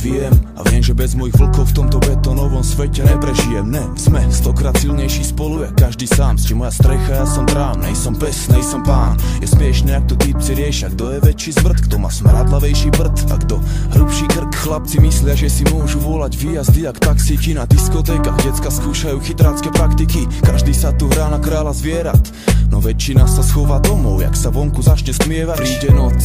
viem a viem, že bez mojich vlkov v tomto betónovom svete neprežijem. Ne, sme stokrát silnejší spolu, jak každý sám. S čím moja strecha, ja som trám, nejsom pes, nejsom pán. Je smiešne, jak to týpci riešia, kto je väčší zvrd, kto má smradlavejší prd a kto hrubší krk. Chlapci myslia, že si môžu volať výjazdy jak taxíky na diskotékach. Decka skúšajú chytrácké praktiky, každý sa tu hrá na kráľa zvierat, no väčšina sa schová domov, jak sa vonku začne stmievať. Príde noc,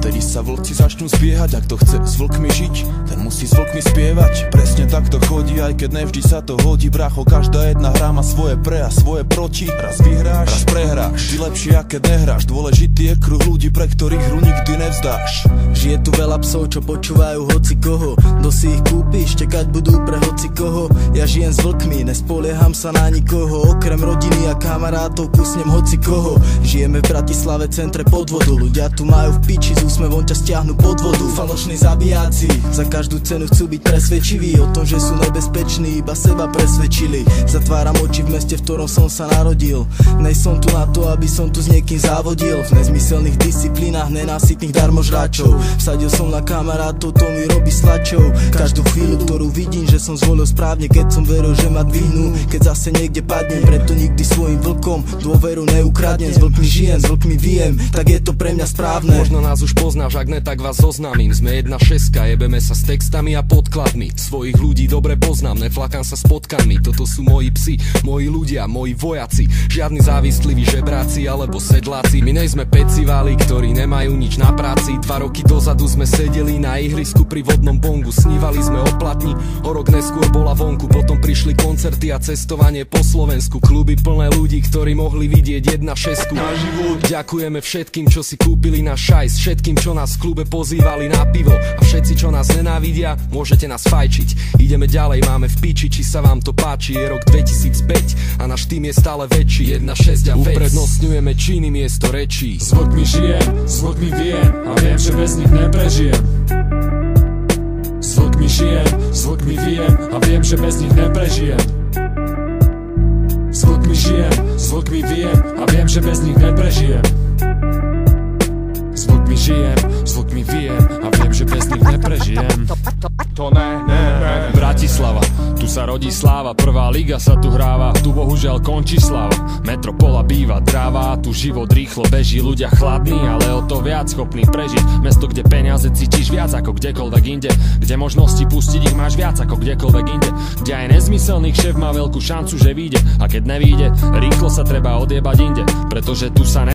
vtedy sa vlci začnú zbiehať, ak to chce s vlkmi žiť, ten musí s vlkmi spievať. Presne tak to chodí, aj keď nevždy sa to hodí. Bracho, každá jedna hra má svoje pre a svoje proti. Raz vyhráš, raz prehráš, ty lepšie, ak keď nehráš. Dôležitý je kruh ľudí, pre ktorých hru nikdy nevzdáš. Žije tu veľa psov, čo počúvajú hoci koho, kto si ich kúpi, štekať budú pre hoci koho. Ja žijem s vlkmi, nespolieham sa na nikoho, okrem rodiny a kamarátov kusnem hoci koho. Žijeme v Bratislave, centre podvodu, ľudia tu majú v piči, z úsmevom ťa stiahnu pod vodu. Falošní zabijáci za každú cenu chcú byť presvedčiví o tom, že sú nebezpeční, iba seba presvedčili. Zatváram oči v meste, v ktorom som sa narodil. Nejsom tu na to, aby som tu s niekým závodil. V nezmyselných disciplínach nenásytných darmožráčov. Vsadil som na kamarátov, to mi robí slačov. Každú chvíľu, ktorú vidím, že som zvolil správne, keď som veril, že ma dvihnú, keď zase niekde padnem. Preto nikdy svojim vlkom dôveru neukradnem. S vlkmi žijem, s vlkmi viem, tak je to pre mňa správne. Možno nás už poznáš, ak ne, tak vás zoznámim. Sme 1.6, jebeme sa s textami a podkladmi. Svojich ľudí dobre poznám, neflakám sa s potkami. Toto sú moji psi, moji ľudia, moji vojaci. Žiadni závisliví žebráci alebo sedláci. My nejsme pecivali, ktorí nemajú nič na práci. 2 roky dozadu sme sedeli na ihrisku pri vodnom bongu. Snívali sme o platni, o rok neskôr bola vonku. Potom prišli koncerty a cestovanie po Slovensku. Kluby plné ľudí, ktorí mohli vidieť 1.6. Ďakujeme všetkým, čo si kúpili na šajs, všetkým, čo nás v klube pozývali na pivo. A všetci, čo nás nenávidia, môžete nás fajčiť. Ideme ďalej, máme v piči, či sa vám to páči. Je rok 2005 a náš tým je stále väčší. 1.6 a vec. Uprednostňujeme činy miesto rečí. S vlkmi žijem, s vlkmi viem a viem, že bez nich neprežijem. S vlkmi žijem, s vlkmi viem a viem, že bez nich neprežijem. S vlkmi žijem, s vlkmi viem a viem, že bez nich neprežijem. S vlkmi žijem, s vlkmi viem a viem, že bez nich neprežijem. To ne. Bratislava, tu sa rodí sláva, prvá liga sa tu hráva, tu bohužiaľ končí sláva. Metropola býva dráva, tu život rýchlo beží, ľudia chladní, ale o to viac schopní prežiť. Mesto, kde peniaze cítiš viac ako kdekoľvek inde, kde možnosti pustiť ich máš viac ako kdekoľvek inde, kde aj nezmyselný šéf má veľkú šancu, že vyjde, a keď nevyjde, rýchlo sa treba odjebať inde, pretože tu sa